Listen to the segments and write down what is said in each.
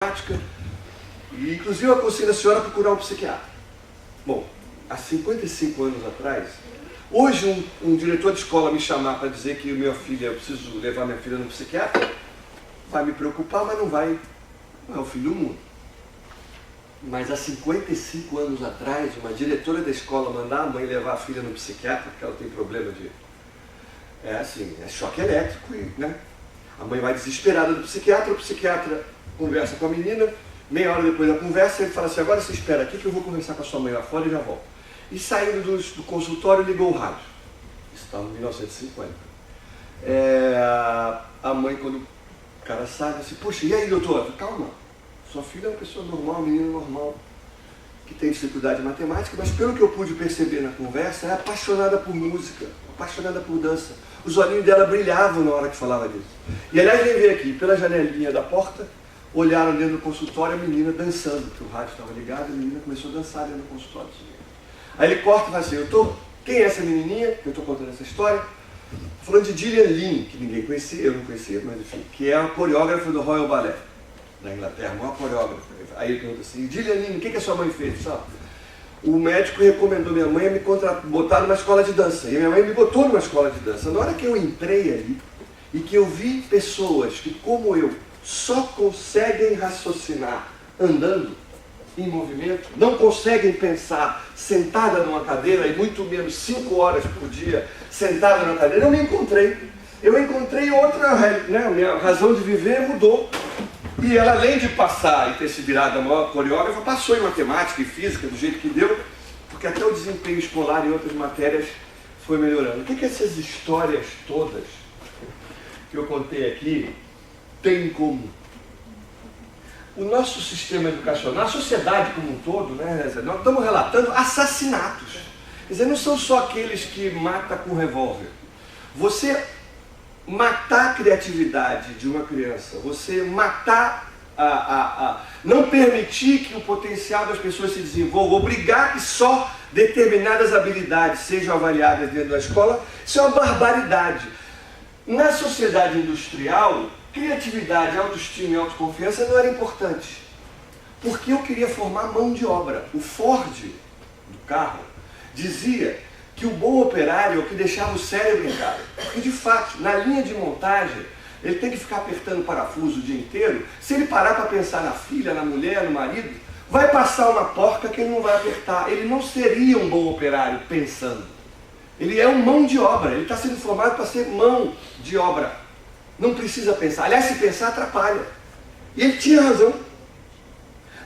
e inclusive eu aconselho a senhora a procurar um psiquiatra. Bom, há 55 anos atrás, hoje um diretor de escola me chamar para dizer que eu preciso levar minha filha no psiquiatra, vai me preocupar, mas não é o fim do mundo. Mas há 55 anos atrás, uma diretora da escola mandar a mãe levar a filha no psiquiatra, porque ela tem problema de... é choque elétrico, né? A mãe vai desesperada do psiquiatra, o psiquiatra conversa com a menina, meia hora depois da conversa, ele fala assim, agora você espera aqui que eu vou conversar com a sua mãe lá fora e já volto. E saindo do consultório, ligou o rádio. Isso estava em 1950. A mãe, quando o cara sai, assim, poxa, e aí, doutor? Calma, sua filha é uma pessoa normal, uma menina normal, que tem dificuldade em matemática, mas pelo que eu pude perceber na conversa, é apaixonada por música, apaixonada por dança. Os olhinhos dela brilhavam na hora que falava disso. E aliás, vem ver aqui, pela janelinha da porta, olharam dentro do consultório a menina dançando, porque o rádio estava ligado, a menina começou a dançar dentro do consultório. Aí ele corta e fala assim, quem é essa menininha, que eu estou contando essa história? Falando de Gillian Lynne, que ninguém conhecia, eu não conhecia, mas enfim, que é a coreógrafa do Royal Ballet da Inglaterra, uma coreógrafa. Aí ele pergunta assim, Gillian Lynne, o que a sua mãe fez? O médico recomendou minha mãe a me botar numa escola de dança. E minha mãe me botou numa escola de dança. Na hora que eu entrei ali, e que eu vi pessoas que, como eu, só conseguem raciocinar andando, em movimento, não conseguem pensar sentada numa cadeira, e muito menos 5 horas por dia sentada numa cadeira, eu me encontrei. Eu encontrei outra, né? A minha razão de viver mudou. E ela, além de passar e ter se virado a maior coreógrafa, passou em matemática e física do jeito que deu, porque até o desempenho escolar em outras matérias foi melhorando. O que essas histórias todas que eu contei aqui têm em comum? O nosso sistema educacional, a sociedade como um todo, né, nós estamos relatando assassinatos. Quer dizer, não são só aqueles que matam com revólver. Você matar a criatividade de uma criança, você matar, não permitir que o potencial das pessoas se desenvolva, obrigar que só determinadas habilidades sejam avaliadas dentro da escola, isso é uma barbaridade. Na sociedade industrial, criatividade, autoestima e autoconfiança não era importante, porque eu queria formar mão de obra. O Ford, do carro, dizia que o bom operário é o que deixava o cérebro em casa. Porque, de fato, na linha de montagem, ele tem que ficar apertando parafuso o dia inteiro. Se ele parar para pensar na filha, na mulher, no marido, vai passar uma porca que ele não vai apertar. Ele não seria um bom operário pensando. Ele é um mão de obra. Ele está sendo formado para ser mão de obra. Não precisa pensar. Aliás, se pensar, atrapalha. E ele tinha razão.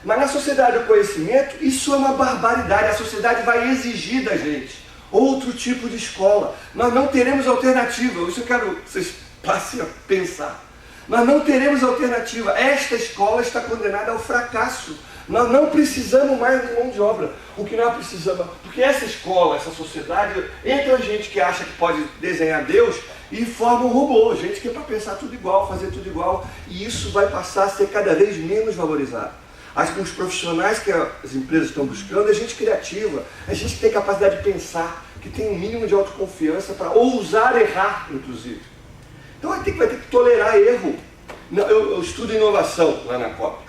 Mas na sociedade do conhecimento, isso é uma barbaridade. A sociedade vai exigir da gente outro tipo de escola. Nós não teremos alternativa. Isso eu quero que vocês passem a pensar. Nós não teremos alternativa. Esta escola está condenada ao fracasso. Nós não precisamos mais de mão de obra. O que nós precisamos... Porque essa escola, essa sociedade, entra gente que acha que pode desenhar Deus e forma um robô. Gente que é para pensar tudo igual, fazer tudo igual. E isso vai passar a ser cada vez menos valorizado. Os profissionais que as empresas estão buscando é gente criativa, é gente que tem capacidade de pensar, que tem um mínimo de autoconfiança para ousar errar, inclusive. Então vai ter que tolerar erro. Eu estudo inovação lá na COP.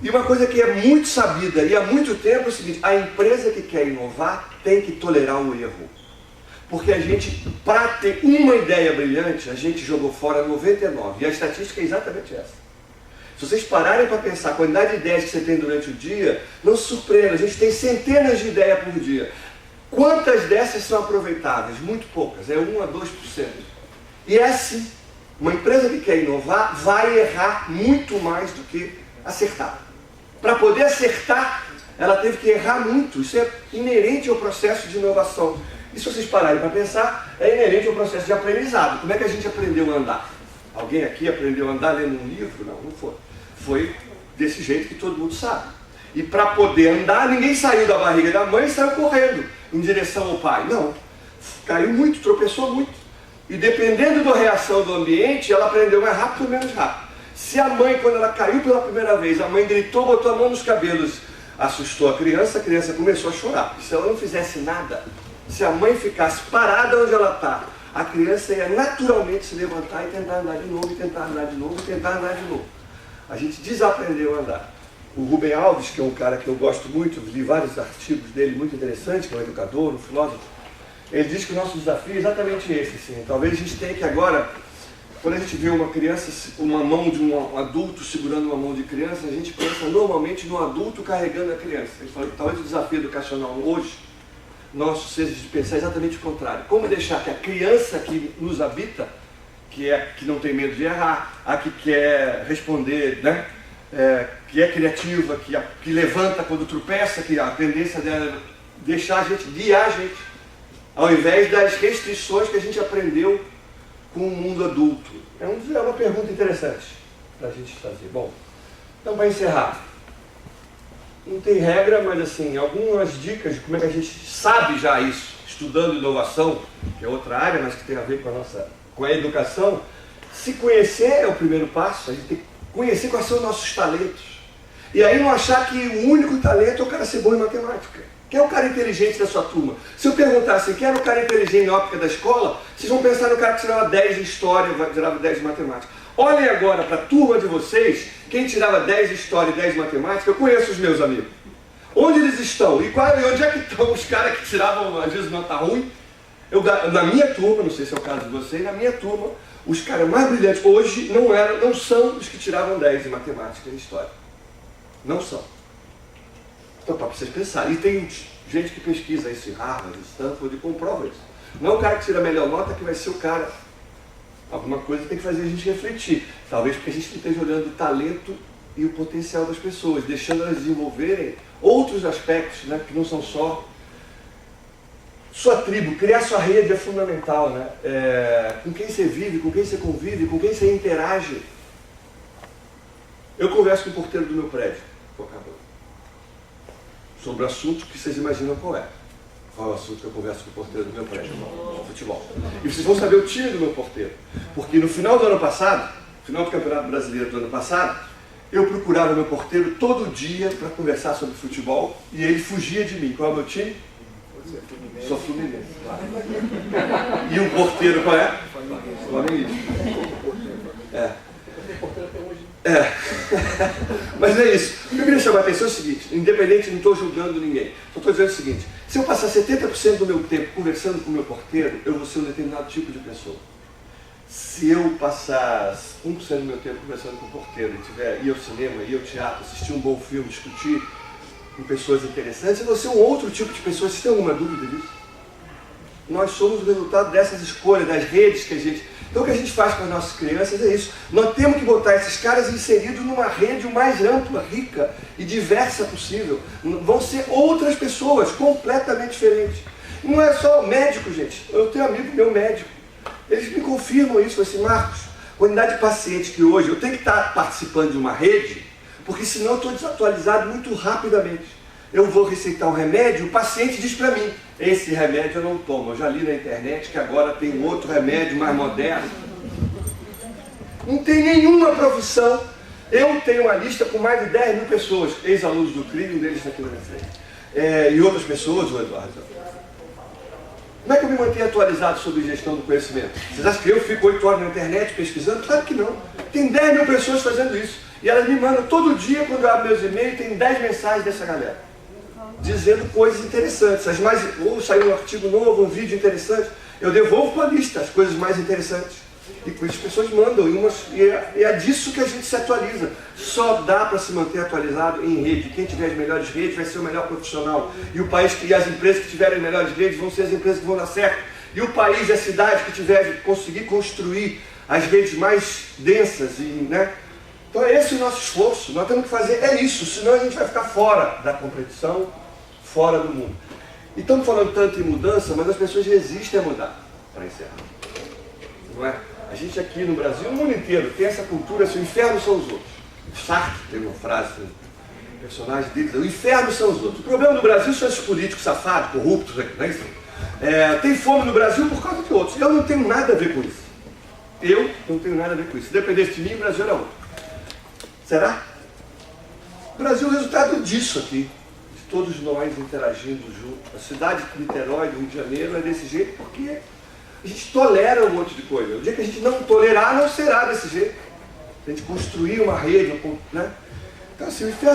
E uma coisa que é muito sabida e há muito tempo é o seguinte, a empresa que quer inovar tem que tolerar o erro. Porque a gente, para ter uma ideia brilhante, a gente jogou fora 99. E a estatística é exatamente essa. Se vocês pararem para pensar a quantidade de ideias que você tem durante o dia, não se surpreenda, a gente tem centenas de ideias por dia. Quantas dessas são aproveitáveis? Muito poucas, é 1 a 2%. E é assim, uma empresa que quer inovar vai errar muito mais do que acertar. Para poder acertar, ela teve que errar muito, isso é inerente ao processo de inovação. E se vocês pararem para pensar, é inerente ao processo de aprendizado. Como é que a gente aprendeu a andar? Alguém aqui aprendeu a andar lendo um livro? Não, não foi. Foi desse jeito que todo mundo sabe. E para poder andar, ninguém saiu da barriga da mãe e saiu correndo em direção ao pai. Não. Caiu muito, tropeçou muito. E dependendo da reação do ambiente, ela aprendeu mais rápido ou menos rápido. Se a mãe, quando ela caiu pela primeira vez, a mãe gritou, botou a mão nos cabelos, assustou a criança começou a chorar. Se ela não fizesse nada, se a mãe ficasse parada onde ela está, a criança ia naturalmente se levantar e tentar andar de novo, e tentar andar de novo, e tentar andar de novo. A gente desaprendeu a andar. O Rubem Alves, que é um cara que eu gosto muito, li vários artigos dele muito interessantes, que é um educador, um filósofo, ele diz que o nosso desafio é exatamente esse. Assim. Talvez a gente tenha que agora, quando a gente vê uma criança, uma mão de um adulto segurando uma mão de criança, a gente pensa normalmente no adulto carregando a criança. Ele falou que talvez o desafio educacional hoje nosso seja de pensar exatamente o contrário. Como deixar que a criança que nos habita, que não tem medo de errar, a que quer responder, né? Que é criativa, que levanta quando tropeça, que a tendência dela é deixar a gente, guiar a gente, ao invés das restrições que a gente aprendeu com o mundo adulto. É uma pergunta interessante para a gente fazer. Bom, então para encerrar, não tem regra, mas assim, algumas dicas de como é que a gente sabe já isso, estudando inovação, que é outra área, mas que tem a ver com a educação. Se conhecer é o primeiro passo, a gente tem que conhecer quais são os nossos talentos. E aí não achar que o único talento é o cara ser bom em matemática. Quem é o cara inteligente da sua turma? Se eu perguntar assim, quem era o cara inteligente na óptica da escola, vocês vão pensar no cara que tirava 10 em história, tirava 10 em matemática. Olhem agora para a turma de vocês, quem tirava 10 em história e 10 em matemática, eu conheço os meus amigos. Onde eles estão? E onde é que estão os caras que tiravam, às vezes, nota ruim? Na minha turma, não sei se é o caso de vocês, na minha turma, os caras mais brilhantes hoje não são os que tiravam 10 em matemática e em história. Não são. Então, para vocês pensarem. E tem gente que pesquisa isso em Harvard, Stanford, e comprova isso. Não é o cara que tira a melhor nota que vai ser o cara. Alguma coisa tem que fazer a gente refletir. Talvez porque a gente não esteja olhando o talento e o potencial das pessoas, deixando elas desenvolverem outros aspectos, né, que não são só sua tribo. Criar sua rede é fundamental, né? Com quem você vive, com quem você convive, com quem você interage. Eu converso com o porteiro do meu prédio, sobre o assunto que vocês imaginam qual é. Qual é o assunto que eu converso com o porteiro do meu prédio? Futebol. E vocês vão saber o time do meu porteiro. Porque no final do ano passado, final do Campeonato Brasileiro do ano passado, eu procurava o meu porteiro todo dia para conversar sobre futebol e ele fugia de mim. Qual é o meu time? Sou Fluminense. E o porteiro qual é? Flamenguista. Mas não é isso. O que eu queria chamar a atenção é o seguinte, independente, não estou julgando ninguém, só estou dizendo o seguinte, se eu passar 70% do meu tempo conversando com o meu porteiro, eu vou ser um determinado tipo de pessoa. Se eu passar 1% do meu tempo conversando com o porteiro, ir ao cinema, ir ao teatro, assistir um bom filme, discutir com pessoas interessantes, eu vou ser um outro tipo de pessoa. Vocês têm alguma dúvida disso? Nós somos o resultado dessas escolhas, das redes que a gente... Então o que a gente faz com as nossas crianças é isso. Nós temos que botar esses caras inseridos numa rede o mais ampla, rica e diversa possível. Vão ser outras pessoas, completamente diferentes. Não é só médico, gente. Eu tenho um amigo meu médico. Eles me confirmam isso, assim, Marcos, a quantidade de pacientes que hoje eu tenho que estar participando de uma rede, porque senão eu estou desatualizado muito rapidamente. Eu vou receitar um remédio, o paciente diz para mim, esse remédio eu não tomo. Eu já li na internet que agora tem um outro remédio mais moderno. Não tem nenhuma profissão. Eu tenho uma lista com mais de 10 mil pessoas, ex-alunos do CRI, um deles está aqui na minha frente. E outras pessoas, o Eduardo. Como é que eu me mantenho atualizado sobre gestão do conhecimento? Vocês acham que eu fico 8 horas na internet pesquisando? Claro que não. Tem 10 mil pessoas fazendo isso. E elas me mandam todo dia, quando eu abro meus e-mails, tem 10 mensagens dessa galera. Dizendo coisas interessantes. Ou saiu um artigo novo, um vídeo interessante, eu devolvo para a lista as coisas mais interessantes. E por isso as pessoas mandam. E é disso que a gente se atualiza. Só dá para se manter atualizado em rede. Quem tiver as melhores redes vai ser o melhor profissional. E as empresas que tiverem as melhores redes vão ser as empresas que vão dar certo. E o país e a cidade que conseguir construir as redes mais densas. Né? Então é esse o nosso esforço. Nós temos que fazer isso. Senão a gente vai ficar fora da competição, fora do mundo. E estamos falando tanto em mudança, mas as pessoas resistem a mudar. Para encerrar. Não é? A gente aqui no Brasil, no mundo inteiro, tem essa cultura, assim, o inferno são os outros. Sartre tem uma frase, um personagem dele, o inferno são os outros. O problema do Brasil são esses políticos safados, corruptos, né? Tem fome no Brasil por causa de outros. Eu não tenho nada a ver com isso. Eu não tenho nada a ver com isso. Se dependesse de mim, o Brasil era outro. Será? O Brasil é o resultado disso aqui. De todos nós interagindo juntos. A cidade de Niterói, do Rio de Janeiro, é desse jeito porque a gente tolera um monte de coisa. O dia que a gente não tolerar, não será desse jeito. a gente construir uma rede, né? Então assim, o inferno